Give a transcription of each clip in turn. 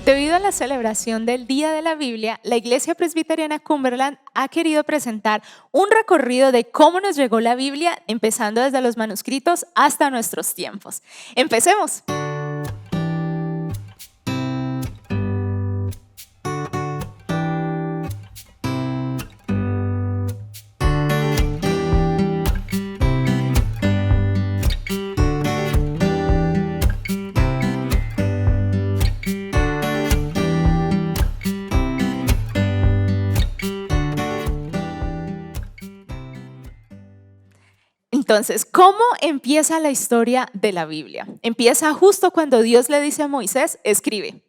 Debido a la celebración del Día de la Biblia, la Iglesia Presbiteriana Cumberland ha querido presentar un recorrido de cómo nos llegó la Biblia, empezando desde los manuscritos hasta nuestros tiempos. ¡Empecemos! Entonces, ¿cómo empieza la historia de la Biblia? Empieza justo cuando Dios le dice a Moisés, escribe.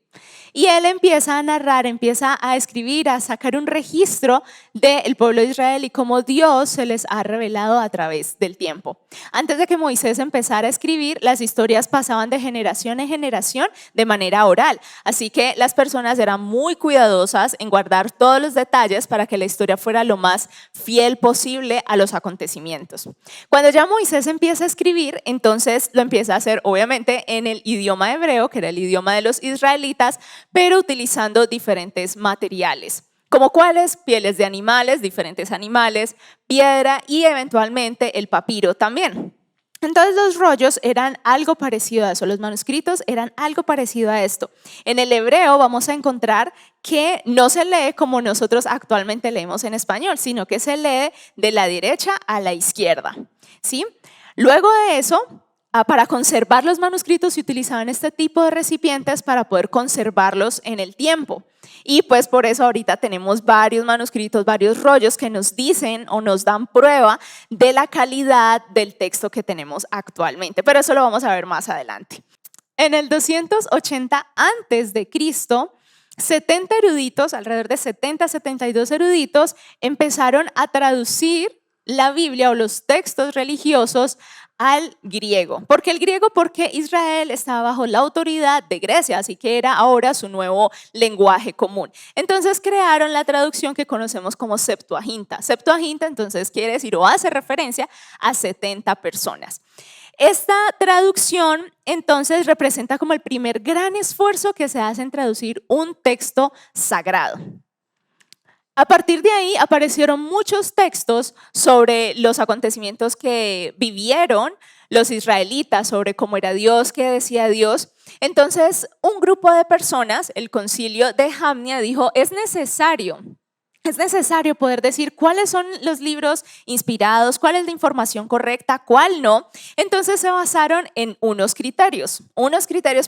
Y él empieza a narrar, empieza a escribir, a sacar un registro del pueblo de Israel y cómo Dios se les ha revelado a través del tiempo. Antes de que Moisés empezara a escribir, las historias pasaban de generación en generación de manera oral. Así que las personas eran muy cuidadosas en guardar todos los detalles para que la historia fuera lo más fiel posible a los acontecimientos. Cuando ya Moisés empieza a escribir, entonces lo empieza a hacer obviamente en el idioma hebreo, que era el idioma de los israelitas, pero utilizando diferentes materiales, como cuáles, pieles de animales, diferentes animales, piedra y eventualmente el papiro también. Entonces los rollos eran algo parecido a eso, los manuscritos eran algo parecido a esto. En el hebreo vamos a encontrar que no se lee como nosotros actualmente leemos en español, sino que se lee de la derecha a la izquierda, ¿sí? Luego de eso, para conservar los manuscritos se utilizaban este tipo de recipientes para poder conservarlos en el tiempo. Y pues por eso ahorita tenemos varios manuscritos, varios rollos que nos dicen o nos dan prueba de la calidad del texto que tenemos actualmente. Pero eso lo vamos a ver más adelante. En el 280 antes de Cristo, 70 eruditos, alrededor de 72 eruditos, empezaron a traducir la Biblia o los textos religiosos al griego. ¿Por qué el griego? Porque Israel estaba bajo la autoridad de Grecia, así que era ahora su nuevo lenguaje común. Entonces crearon la traducción que conocemos como Septuaginta. Septuaginta entonces quiere decir o hace referencia a 70 personas. Esta traducción entonces representa como el primer gran esfuerzo que se hace en traducir un texto sagrado. A partir de ahí aparecieron muchos textos sobre los acontecimientos que vivieron los israelitas, sobre cómo era Dios, qué decía Dios. Entonces, un grupo de personas, el concilio de Jamnia, dijo, es necesario poder decir cuáles son los libros inspirados, cuál es la información correcta, cuál no. Entonces se basaron en unos criterios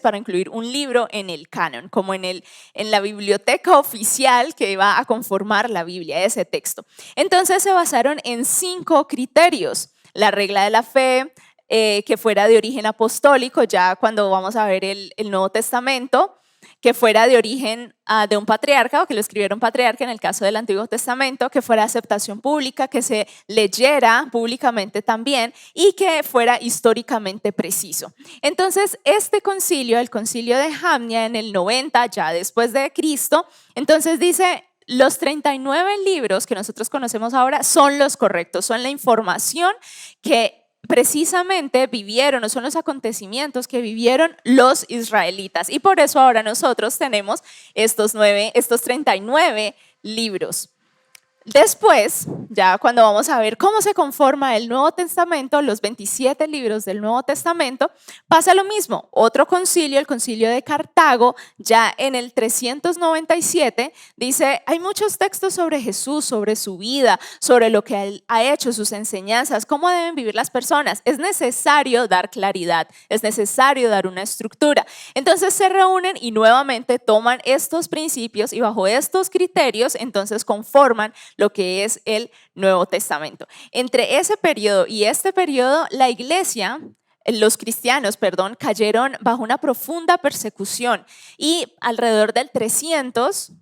para incluir un libro en el canon, como en la biblioteca oficial que va a conformar la Biblia, ese texto. Entonces se basaron en 5 criterios: la regla de la fe, que fuera de origen apostólico, ya cuando vamos a ver el Nuevo Testamento, que fuera de origen de un patriarca o que lo escribiera un patriarca en el caso del Antiguo Testamento, que fuera aceptación pública, que se leyera públicamente también y que fuera históricamente preciso. Entonces este concilio, el concilio de Jamnia en el 90, ya después de Cristo, entonces dice, los 39 libros que nosotros conocemos ahora son los correctos, son la información que precisamente vivieron, o son los acontecimientos que vivieron los israelitas, y por eso ahora nosotros tenemos estos 39 libros. Después, ya cuando vamos a ver cómo se conforma el Nuevo Testamento, los 27 libros del Nuevo Testamento, pasa lo mismo. Otro concilio, el concilio de Cartago, ya en el 397, dice, hay muchos textos sobre Jesús, sobre su vida, sobre lo que él ha hecho, sus enseñanzas, cómo deben vivir las personas. Es necesario dar claridad, es necesario dar una estructura. Entonces se reúnen y nuevamente toman estos principios y bajo estos criterios entonces conforman lo que es el Nuevo Testamento. Entre ese periodo y este periodo, la iglesia, los cristianos, cayeron bajo una profunda persecución y alrededor del 300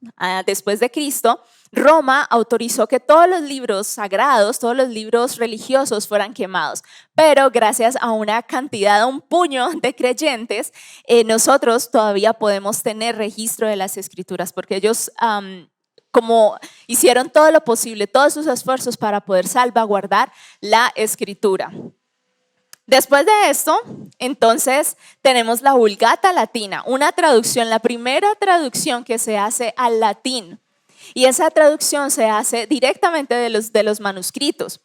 después de Cristo, Roma autorizó que todos los libros sagrados, todos los libros religiosos fueran quemados, pero gracias a una cantidad, a un puño de creyentes, nosotros todavía podemos tener registro de las escrituras porque ellos como hicieron todo lo posible, todos sus esfuerzos para poder salvaguardar la escritura. Después de esto, entonces tenemos la Vulgata Latina, una traducción, la primera traducción que se hace al latín. Y esa traducción se hace directamente de los manuscritos.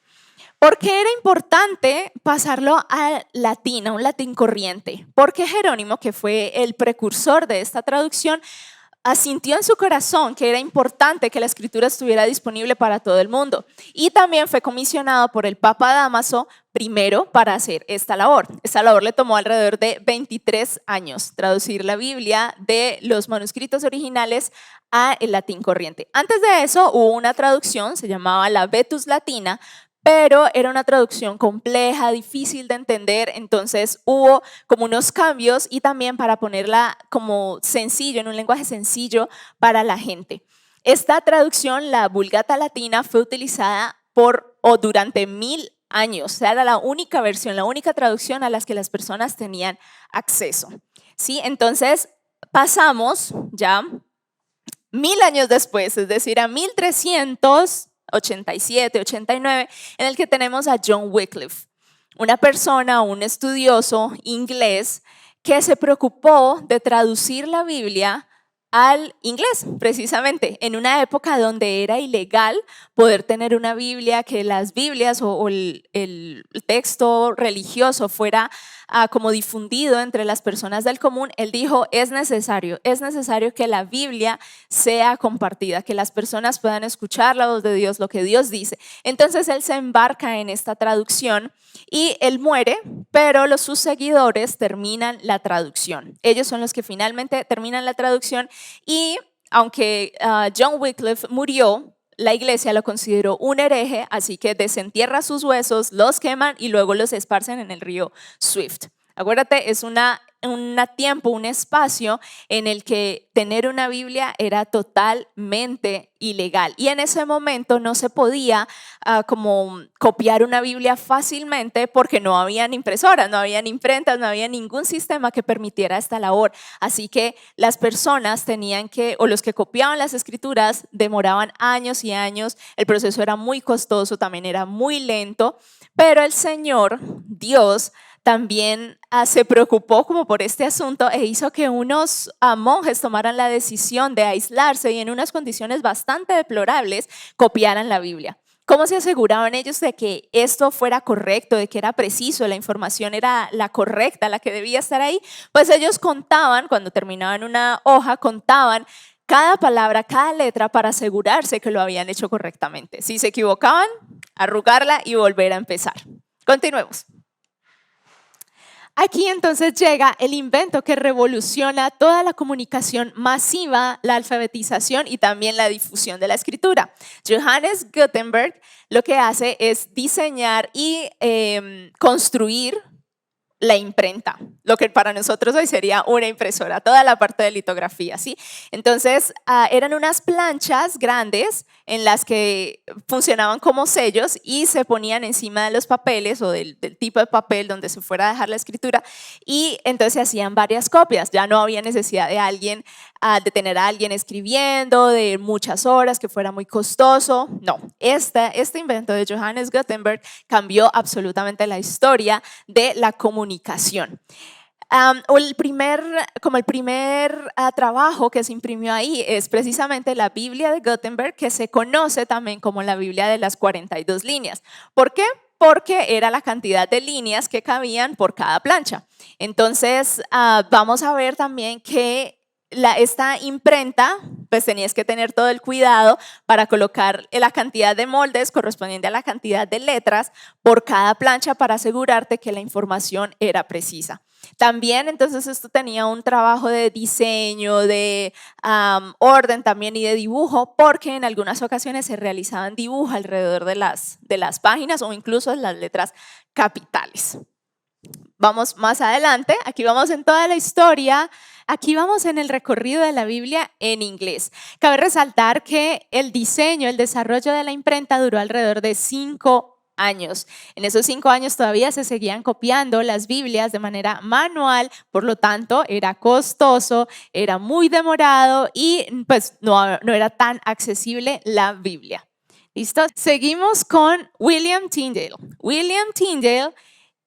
¿Por qué era importante pasarlo al latín, a un latín corriente? Porque Jerónimo, que fue el precursor de esta traducción, asintió en su corazón que era importante que la escritura estuviera disponible para todo el mundo. Y también fue comisionado por el Papa Dámaso primero para hacer esta labor. Esta labor le tomó alrededor de 23 años, traducir la Biblia de los manuscritos originales a el latín corriente. Antes de eso hubo una traducción, se llamaba la Vetus Latina, pero era una traducción compleja, difícil de entender, entonces hubo como unos cambios y también para ponerla como sencillo, en un lenguaje sencillo para la gente. Esta traducción, la Vulgata Latina, fue utilizada durante 1000 años, o sea, era la única versión, la única traducción a las que las personas tenían acceso. ¿Sí? Entonces pasamos ya 1000 años después, es decir, a 1387, 89, en el que tenemos a John Wycliffe, una persona, un estudioso inglés que se preocupó de traducir la Biblia al inglés, precisamente, en una época donde era ilegal poder tener una Biblia, que las Biblias o el texto religioso fuera como difundido entre las personas del común. Él dijo, es necesario que la Biblia sea compartida, que las personas puedan escuchar la voz de Dios, lo que Dios dice. Entonces él se embarca en esta traducción y él muere, pero sus seguidores terminan la traducción. Ellos son los que finalmente terminan la traducción y aunque John Wycliffe murió, la iglesia lo consideró un hereje, así que desentierra sus huesos, los queman y luego los esparcen en el río Swift. Acuérdate, es un tiempo, un espacio en el que tener una Biblia era totalmente ilegal. Y en ese momento no se podía como copiar una Biblia fácilmente porque no habían impresoras, no habían imprentas, no había ningún sistema que permitiera esta labor. Así que las personas tenían que, o los que copiaban las escrituras, demoraban años y años. El proceso era muy costoso, también era muy lento, pero el Señor, Dios, también se preocupó como por este asunto e hizo que unos monjes tomaran la decisión de aislarse y en unas condiciones bastante deplorables copiaran la Biblia. ¿Cómo se aseguraban ellos de que esto fuera correcto, de que era preciso, la información era la correcta, la que debía estar ahí? Pues ellos contaban, cuando terminaban una hoja, contaban cada palabra, cada letra para asegurarse que lo habían hecho correctamente. Si se equivocaban, arrugarla y volver a empezar. Continuemos. Aquí entonces llega el invento que revoluciona toda la comunicación masiva, la alfabetización y también la difusión de la escritura. Johannes Gutenberg lo que hace es diseñar y construir la imprenta, lo que para nosotros hoy sería una impresora, toda la parte de litografía, ¿sí? Entonces, eran unas planchas grandes en las que funcionaban como sellos y se ponían encima de los papeles o del tipo de papel donde se fuera a dejar la escritura y entonces se hacían varias copias, ya no había necesidad de alguien, de tener a alguien escribiendo, de muchas horas, que fuera muy costoso, no. Este invento de Johannes Gutenberg cambió absolutamente la historia de la comunicación. El primer trabajo que se imprimió ahí es precisamente la Biblia de Gutenberg, que se conoce también como la Biblia de las 42 líneas. ¿Por qué? Porque era la cantidad de líneas que cabían por cada plancha. Entonces, vamos a ver también que esta imprenta, pues tenías que tener todo el cuidado para colocar la cantidad de moldes correspondiente a la cantidad de letras por cada plancha para asegurarte que la información era precisa. También entonces esto tenía un trabajo de diseño, de orden también y de dibujo, porque en algunas ocasiones se realizaban dibujos alrededor de las páginas o incluso en las letras capitales. Vamos más adelante, aquí vamos en toda la historia, aquí vamos en el recorrido de la Biblia en inglés. Cabe resaltar que el diseño, el desarrollo de la imprenta duró alrededor de 5 años. En esos 5 años todavía se seguían copiando las Biblias de manera manual, por lo tanto era costoso, era muy demorado y pues no era tan accesible la Biblia. ¿Listo? Seguimos con William Tyndale. William Tyndale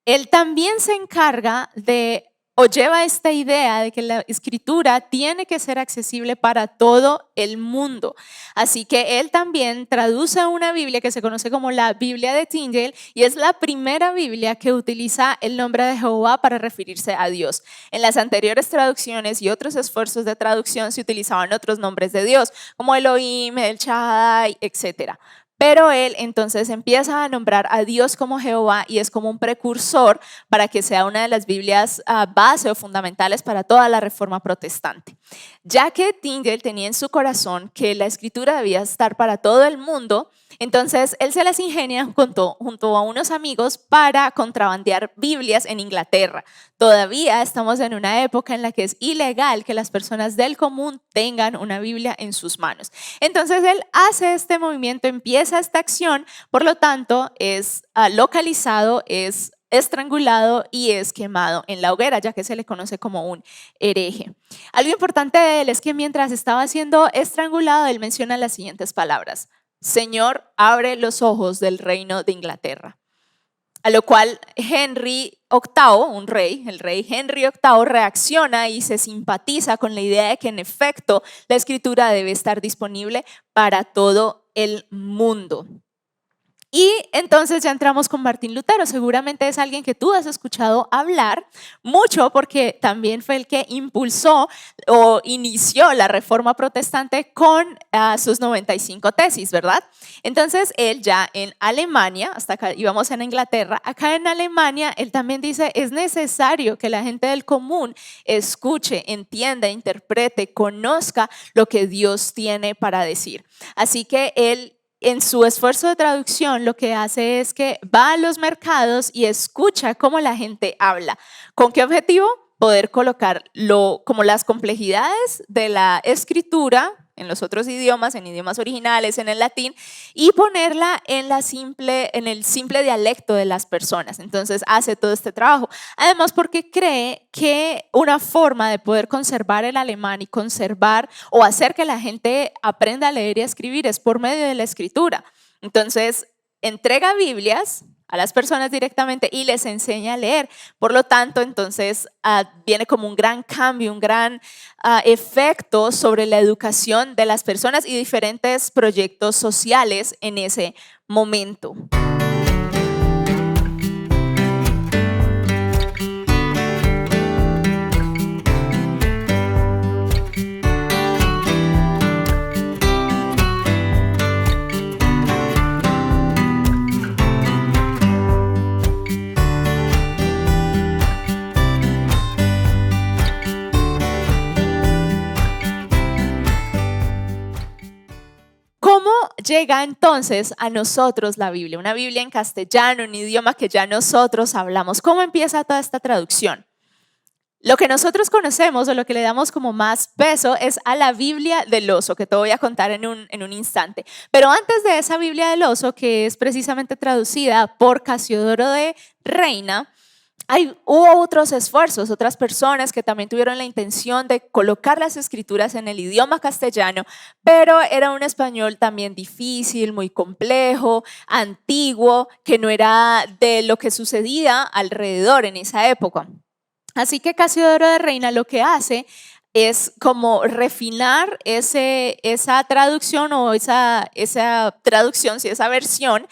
él también se encarga de o lleva esta idea de que la escritura tiene que ser accesible para todo el mundo. Así que él también traduce una Biblia que se conoce como la Biblia de Tyndale y es la primera Biblia que utiliza el nombre de Jehová para referirse a Dios. En las anteriores traducciones y otros esfuerzos de traducción se utilizaban otros nombres de Dios, como Elohim, El Shaddai, etc. Pero él entonces empieza a nombrar a Dios como Jehová y es como un precursor para que sea una de las Biblias base o fundamentales para toda la reforma protestante. Ya que Tyndale tenía en su corazón que la escritura debía estar para todo el mundo, entonces él se las ingenia junto a unos amigos para contrabandear Biblias en Inglaterra. Todavía estamos en una época en la que es ilegal que las personas del común tengan una Biblia en sus manos. Entonces él hace este movimiento, empieza esta acción, por lo tanto es localizado, es estrangulado y es quemado en la hoguera, ya que se le conoce como un hereje. Algo importante de él es que mientras estaba siendo estrangulado, él menciona las siguientes palabras: Señor, abre los ojos del reino de Inglaterra. A lo cual Henry VIII, el rey Henry VIII, reacciona y se simpatiza con la idea de que en efecto la escritura debe estar disponible para todo el mundo. Y entonces ya entramos con Martín Lutero. Seguramente es alguien que tú has escuchado hablar mucho porque también fue el que impulsó o inició la reforma protestante con sus 95 tesis, ¿verdad? Entonces él ya en Alemania, hasta acá íbamos en Inglaterra, acá en Alemania él también dice: es necesario que la gente del común escuche, entienda, interprete, conozca lo que Dios tiene para decir. Así que él, en su esfuerzo de traducción, lo que hace es que va a los mercados y escucha cómo la gente habla. ¿Con qué objetivo? Poder colocar como las complejidades de la escritura en los otros idiomas, en idiomas originales, en el latín, y ponerla en el simple dialecto de las personas. Entonces hace todo este trabajo. Además, porque cree que una forma de poder conservar el alemán y conservar o hacer que la gente aprenda a leer y a escribir es por medio de la escritura. Entonces entrega Biblias a las personas directamente y les enseña a leer. Por lo tanto, entonces viene como un gran cambio, un gran efecto sobre la educación de las personas y diferentes proyectos sociales en ese momento. ¿Cómo llega entonces a nosotros la Biblia? Una Biblia en castellano, un idioma que ya nosotros hablamos. ¿Cómo empieza toda esta traducción? Lo que nosotros conocemos o lo que le damos como más peso es a la Biblia del oso, que te voy a contar en un instante. Pero antes de esa Biblia del oso, que es precisamente traducida por Casiodoro de Reina, hubo otros esfuerzos, otras personas que también tuvieron la intención de colocar las escrituras en el idioma castellano, pero era un español también difícil, muy complejo, antiguo, que no era de lo que sucedía alrededor en esa época. Así que Casiodoro de Reina lo que hace es como refinar esa traducción o esa traducción, sí, esa versión,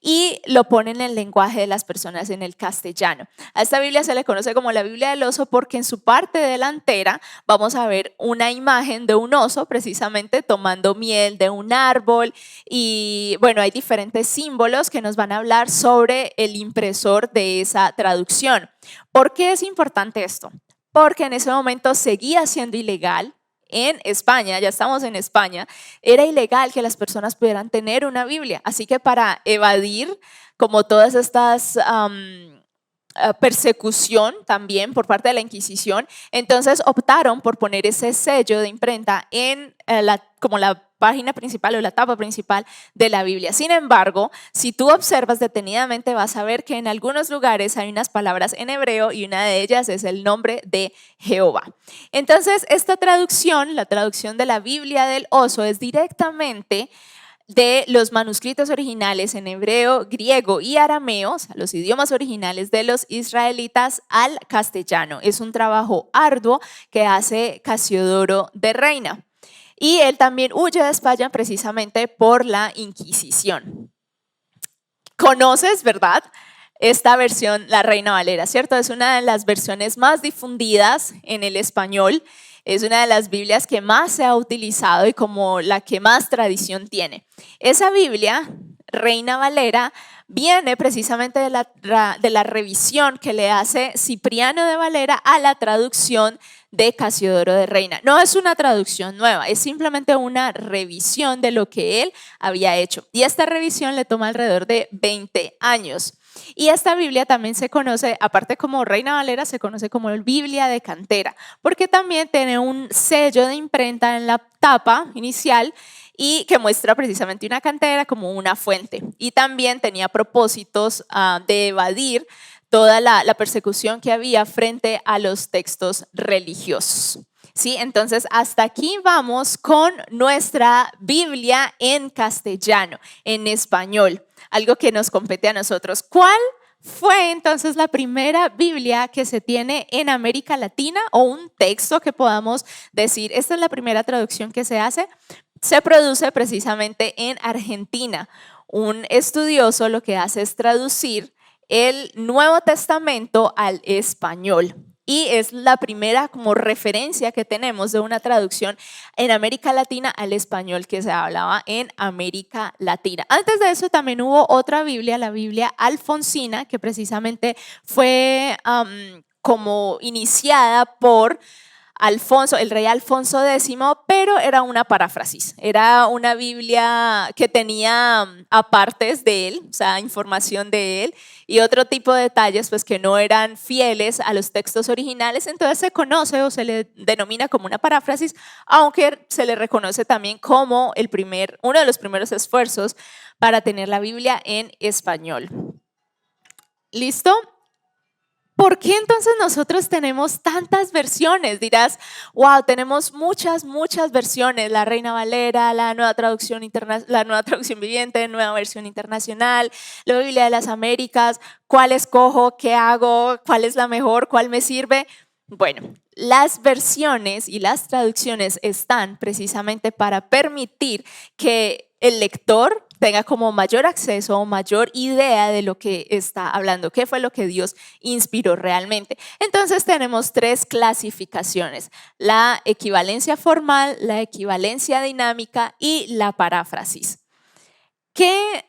y lo pone en el lenguaje de las personas, en el castellano. A esta Biblia se le conoce como la Biblia del oso porque en su parte delantera vamos a ver una imagen de un oso precisamente tomando miel de un árbol y bueno, hay diferentes símbolos que nos van a hablar sobre el impresor de esa traducción. ¿Por qué es importante esto? Porque en ese momento seguía siendo ilegal. En España, ya estamos en España, era ilegal que las personas pudieran tener una Biblia. Así que para evadir como todas estas persecución también por parte de la Inquisición, entonces optaron por poner ese sello de imprenta en como la página principal o la tapa principal de la Biblia. Sin embargo, si tú observas detenidamente vas a ver que en algunos lugares hay unas palabras en hebreo y una de ellas es el nombre de Jehová. Entonces, esta traducción, la traducción de la Biblia del oso, es directamente de los manuscritos originales en hebreo, griego y arameo, o sea, los idiomas originales de los israelitas, al castellano. Es un trabajo arduo que hace Casiodoro de Reina. Y él también huye de España precisamente por la Inquisición. ¿Conoces, verdad? Esta versión, la Reina Valera, ¿cierto? Es una de las versiones más difundidas en el español. Es una de las Biblias que más se ha utilizado y como la que más tradición tiene. Esa Biblia, Reina Valera, viene precisamente de la revisión que le hace Cipriano de Valera a la traducción de Casiodoro de Reina. No es una traducción nueva, es simplemente una revisión de lo que él había hecho. Y esta revisión le toma alrededor de 20 años. Y esta Biblia también se conoce, aparte como Reina Valera, se conoce como Biblia de cantera, porque también tiene un sello de imprenta en la tapa inicial y que muestra precisamente una cantera como una fuente. Y también tenía propósitos de evadir toda la persecución que había frente a los textos religiosos. ¿Sí? Entonces, hasta aquí vamos con nuestra Biblia en castellano, en español, algo que nos compete a nosotros. ¿Cuál fue entonces la primera Biblia que se tiene en América Latina o un texto que podamos decir, esta es la primera traducción que se hace? Se produce precisamente en Argentina. Un estudioso lo que hace es traducir el Nuevo Testamento al español. Y es la primera como referencia que tenemos de una traducción en América Latina al español que se hablaba en América Latina. Antes de eso también hubo otra Biblia, la Biblia alfonsina, que precisamente fue como iniciada por Alfonso, el rey Alfonso X, pero era una paráfrasis, era una Biblia que tenía apartes de él, o sea, información de él y otro tipo de detalles pues que no eran fieles a los textos originales, entonces se conoce o se le denomina como una paráfrasis, aunque se le reconoce también como uno de los primeros esfuerzos para tener la Biblia en español. ¿Listo? ¿Por qué entonces nosotros tenemos tantas versiones? Dirás, wow, tenemos muchas versiones, la Reina Valera, la nueva traducción viviente, nueva versión internacional, la Biblia de las Américas, ¿cuál escojo? ¿Qué hago? ¿Cuál es la mejor? ¿Cuál me sirve? Bueno, las versiones y las traducciones están precisamente para permitir que el lector tenga como mayor acceso o mayor idea de lo que está hablando, qué fue lo que Dios inspiró realmente. Entonces tenemos tres clasificaciones: la equivalencia formal, la equivalencia dinámica y la paráfrasis. ¿Qué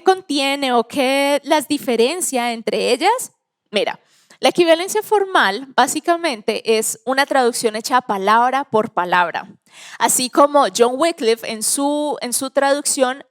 contiene o qué las diferencia entre ellas? Mira, la equivalencia formal básicamente es una traducción hecha palabra por palabra. Así como John Wycliffe en su traducción,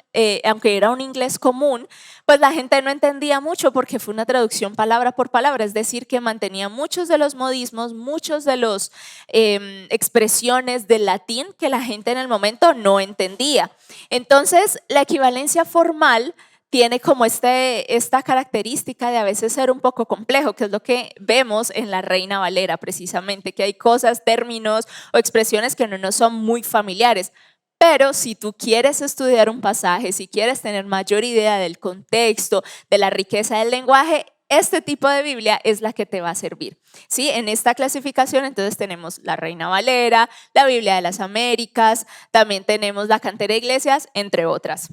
aunque era un inglés común, pues la gente no entendía mucho porque fue una traducción palabra por palabra, es decir, que mantenía muchos de los modismos, muchos de los expresiones del latín que la gente en el momento no entendía. Entonces, la equivalencia formal tiene como esta característica de a veces ser un poco complejo, que es lo que vemos en la Reina Valera precisamente, que hay cosas, términos o expresiones que no nos son muy familiares. Pero si tú quieres estudiar un pasaje, si quieres tener mayor idea del contexto, de la riqueza del lenguaje, este tipo de Biblia es la que te va a servir. ¿Sí? En esta clasificación entonces tenemos la Reina Valera, la Biblia de las Américas, también tenemos la Cantera de Iglesias, entre otras.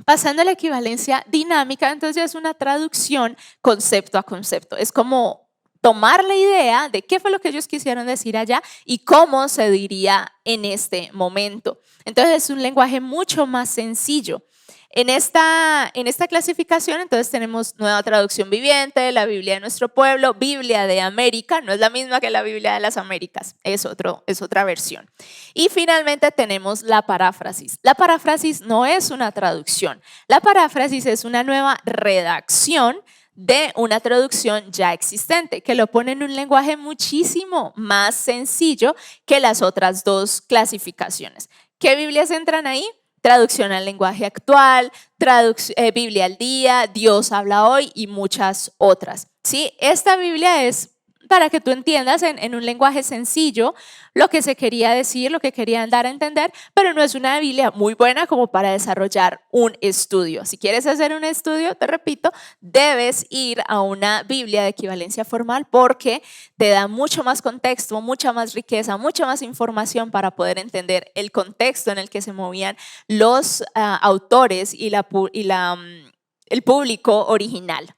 Pasando a la equivalencia dinámica, entonces ya es una traducción concepto a concepto. Es como tomar la idea de qué fue lo que ellos quisieron decir allá y cómo se diría en este momento. Entonces es un lenguaje mucho más sencillo. En esta clasificación entonces tenemos nueva traducción viviente, la Biblia de nuestro pueblo, Biblia de América, no es la misma que la Biblia de las Américas, es otra versión. Y finalmente tenemos la paráfrasis. La paráfrasis no es una traducción, la paráfrasis es una nueva redacción de una traducción ya existente, que lo pone en un lenguaje muchísimo más sencillo que las otras dos clasificaciones. ¿Qué Biblias entran ahí? Traducción al lenguaje actual, Biblia al día, Dios habla hoy y muchas otras. ¿Sí? Esta Biblia es para que tú entiendas en un lenguaje sencillo lo que se quería decir, lo que querían dar a entender, pero no es una Biblia muy buena como para desarrollar un estudio. Si quieres hacer un estudio, te repito, debes ir a una Biblia de equivalencia formal porque te da mucho más contexto, mucha más riqueza, mucha más información para poder entender el contexto en el que se movían los autores y el público original.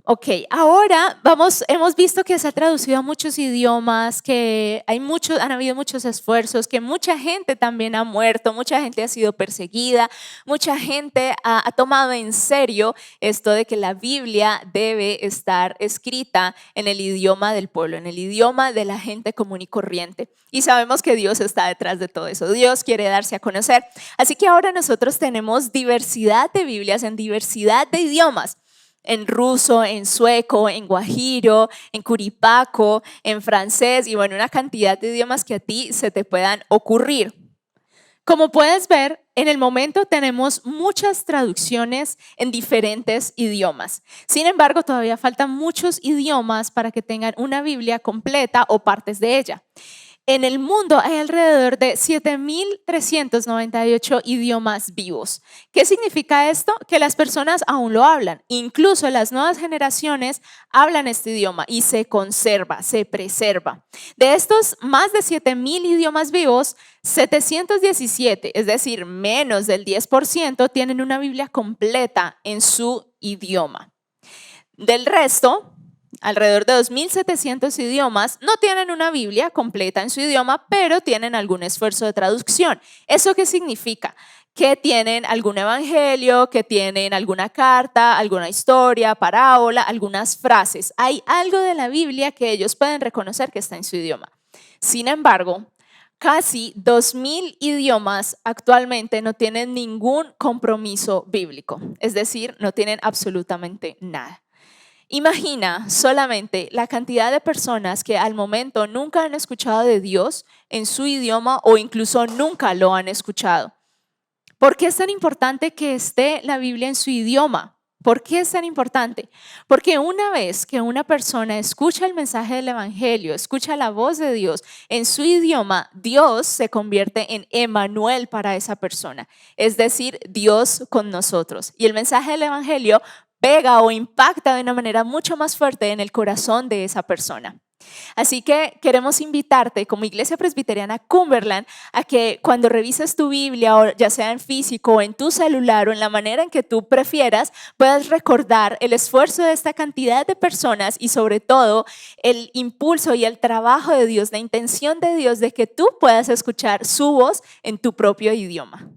Ok, ahora hemos visto que se ha traducido a muchos idiomas, que han habido muchos esfuerzos, que mucha gente también ha muerto, mucha gente ha sido perseguida, mucha gente ha tomado en serio esto de que la Biblia debe estar escrita en el idioma del pueblo, en el idioma de la gente común y corriente. Y sabemos que Dios está detrás de todo eso, Dios quiere darse a conocer. Así que ahora nosotros tenemos diversidad de Biblias en diversidad de idiomas. En ruso, en sueco, en guajiro, en curipaco, en francés y bueno, una cantidad de idiomas que a ti se te puedan ocurrir. Como puedes ver, en el momento tenemos muchas traducciones en diferentes idiomas. Sin embargo, todavía faltan muchos idiomas para que tengan una Biblia completa o partes de ella. En el mundo hay alrededor de 7.398 idiomas vivos. ¿Qué significa esto? Que las personas aún lo hablan. Incluso las nuevas generaciones hablan este idioma y se conserva, se preserva. De estos más de 7.000 idiomas vivos, 717, es decir, menos del 10%, tienen una Biblia completa en su idioma. Del resto, alrededor de 2.700 idiomas no tienen una Biblia completa en su idioma, pero tienen algún esfuerzo de traducción. ¿Eso qué significa? Que tienen algún evangelio, que tienen alguna carta, alguna historia, parábola, algunas frases. Hay algo de la Biblia que ellos pueden reconocer que está en su idioma. Sin embargo, casi 2.000 idiomas actualmente no tienen ningún compromiso bíblico, es decir, no tienen absolutamente nada. Imagina solamente la cantidad de personas que al momento nunca han escuchado de Dios en su idioma o incluso nunca lo han escuchado. ¿Por qué es tan importante que esté la Biblia en su idioma? ¿Por qué es tan importante? Porque una vez que una persona escucha el mensaje del Evangelio, escucha la voz de Dios en su idioma, Dios se convierte en Emmanuel para esa persona, es decir, Dios con nosotros. Y el mensaje del Evangelio pega o impacta de una manera mucho más fuerte en el corazón de esa persona. Así que queremos invitarte como Iglesia Presbiteriana Cumberland a que cuando revises tu Biblia, o ya sea en físico o en tu celular o en la manera en que tú prefieras, puedas recordar el esfuerzo de esta cantidad de personas y sobre todo el impulso y el trabajo de Dios, la intención de Dios de que tú puedas escuchar su voz en tu propio idioma.